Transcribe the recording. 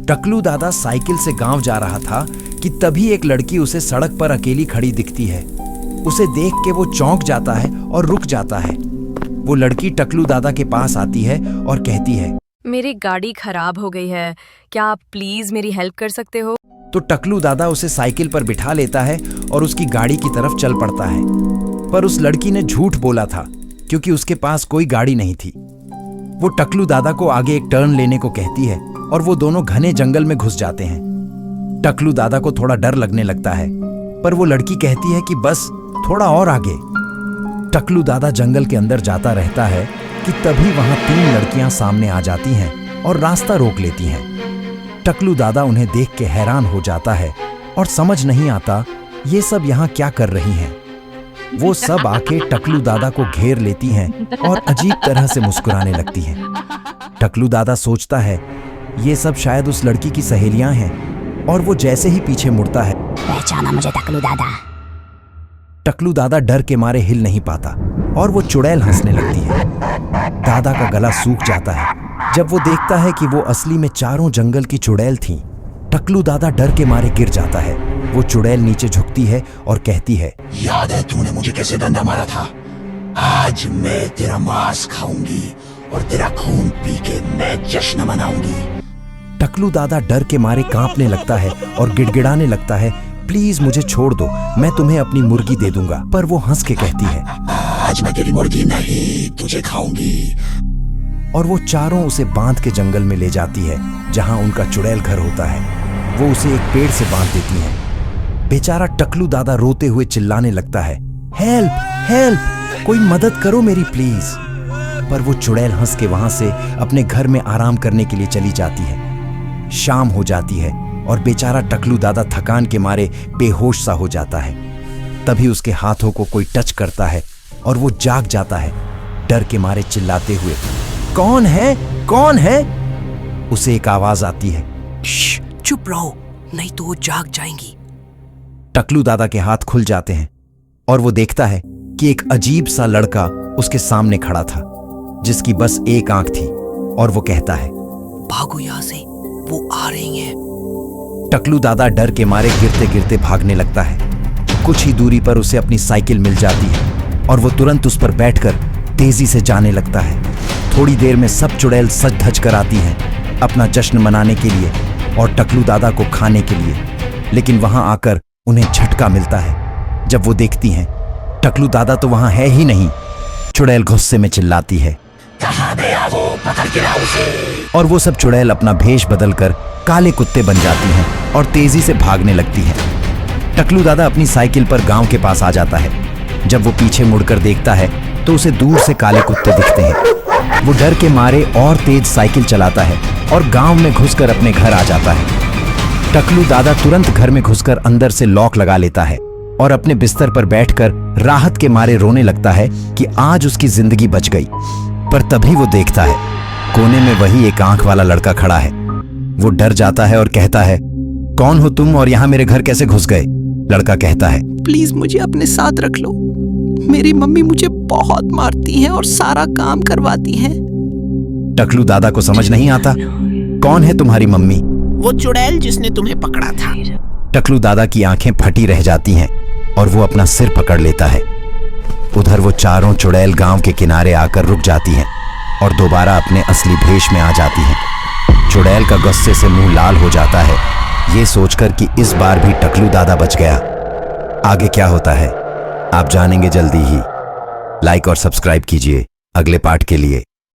टकलू दादा साइकिल से गांव जा रहा था कि तभी एक लड़की उसे सड़क पर अकेली खड़ी दिखती है। उसे देख के वो चौंक जाता है और रुक जाता है। वो लड़की टकलू दादा के पास आती है और कहती है, मेरी गाड़ी खराब हो गई है, क्या आप प्लीज मेरी हेल्प कर सकते हो? तो टकलू दादा उसे साइकिल पर बिठा लेता है और उसकी गाड़ी की तरफ चल पड़ता है। पर उस लड़की ने झूठ बोला था क्योंकि उसके पास कोई गाड़ी नहीं थी। वो टकलू दादा को आगे एक टर्न लेने को कहती है और वो दोनों घने जंगल में घुस जाते हैं। टकलू दादा को थोड़ा डर लगने लगता है, पर वो लड़की कहती है कि बस थोड़ा और आगे। टकलू दादा जंगल के अंदर जाता रहता है कि तभी वहां 3 लड़कियां सामने आ जाती हैं और रास्ता रोक लेती हैं। टकलू दादा उन्हें देख के हैरान हो जाता है और समझ नहीं आता ये सब यहाँ क्या कर रही हैं। वो सब आके टकलू दादा को घेर लेती हैं और अजीब तरह से मुस्कुराने लगती हैं। टकलू दादा सोचता है ये सब शायद उस लड़की की सहेलियां हैं और वो जैसे ही पीछे मुड़ता है, पहचाना मुझे टकलू दादा। टकलू दादा डर के मारे हिल नहीं पाता और वो चुड़ैल हंसने लगती है। दादा का गला सूख जाता है जब वो देखता है कि वो असली में चारों जंगल की चुड़ैल थीं। टकलू दादा डर के मारे गिर जाता है। वो चुड़ैल नीचे झुकती है और कहती है, याद है तूने मुझे कैसे डंडा मारा था? आज मैं तेरा मांस खाऊंगी और तेरा खून पी के मैं जश्न मनाऊंगी। टकलू दादा डर के मारे कांपने लगता है और गिड़गिड़ाने लगता है, प्लीज मुझे छोड़ दो, मैं तुम्हें अपनी मुर्गी दे दूंगा। पर वो हंस के कहती है, आज मैं तेरी मुर्गी नहीं तुझे खाऊंगी। और वो चारों उसे बांध के जंगल में ले जाती है जहां उनका चुड़ैल घर होता है। वो उसे एक पेड़ से बांध देती है। बेचारा टकलू दादा रोते हुए चिल्लाने लगता है, हेल्प हेल्प, कोई मदद करो मेरी प्लीज। पर वो चुड़ैल हंस के वहां से अपने घर में आराम करने के लिए चली जाती है। शाम हो जाती है और बेचारा टकलू दादा थकान के मारे बेहोश सा हो जाता है। तभी उसके हाथों को कोई टच करता है और वो जाग जाता है, डर के मारे चिल्लाते हुए, कौन है कौन है? उसे एक आवाज आती है, चुप रहो नहीं तो वो जाग जाएंगी। टकलू दादा के हाथ खुल जाते हैं और वो देखता है कि एक अजीब सा लड़का उसके सामने खड़ा था जिसकी बस एक आंख थी। और वो कहता है, भागो यहाँ से, वो आ रही हैं। टकलू दादा डर के मारे गिरते गिरते भागने लगता है। कुछ ही दूरी पर उसे अपनी साइकिल मिल जाती है और वो तुरंत उस पर बैठकर तेजी से जाने लगता है। थोड़ी देर में सब चुड़ैल सज धज कर आती हैं अपना जश्न मनाने के लिए और टकलू दादा को खाने के लिए। लेकिन वहां आकर उन्हें झटका मिलता है जब वो देखती हैं टकलू दादा तो वहां है ही नहीं। चुड़ैल गुस्से में चिल्लाती है, कहाँ गया वो, पकड़ के लाओ उसे। और वो सब चुड़ैल अपना भेष बदलकर काले कुत्ते बन जाती हैं और तेजी से भागने लगती हैं। टकलू दादा अपनी साइकिल पर गांव के पास आ जाता है। जब वो पीछे मुड़कर देखता है तो उसे दूर से काले कुत्ते दिखते हैं। वो डर के मारे और तेज साइकिल चलाता है और गांव में घुसकर अपने घर आ जाता है। टकलू दादा तुरंत घर में घुसकर अंदर से लॉक लगा लेता है और अपने बिस्तर पर बैठकर राहत के मारे रोने लगता है कि आज उसकी जिंदगी बच गई। पर तभी वो देखता है कोने में वही एक आंख वाला लड़का खड़ा है। वो डर जाता है और कहता है, कौन हो तुम और यहाँ मेरे घर कैसे घुस गए? लड़का कहता है, प्लीज मुझे अपने साथ रख लो, मेरी मम्मी मुझे बहुत मारती हैं और सारा काम करवाती हैं। टकलू दादा को समझ नहीं आता, कौन है तुम्हारी मम्मी? वो चुड़ैल जिसने तुम्हें पकड़ा था। टकलू दादा की आंखें फटी रह जाती हैं और वो अपना सिर पकड़ लेता है। उधर वो चारों चुड़ैल गांव के किनारे आकर रुक जाती हैं और दोबारा अपने असली भेष में आ जाती हैं। चुड़ैल का गुस्से से मुंह लाल हो जाता है, ये सोचकर कि इस बार भी टकलू दादा बच गया। आगे क्या होता है आप जानेंगे जल्दी ही। लाइक और सब्सक्राइब कीजिए अगले पार्ट के लिए।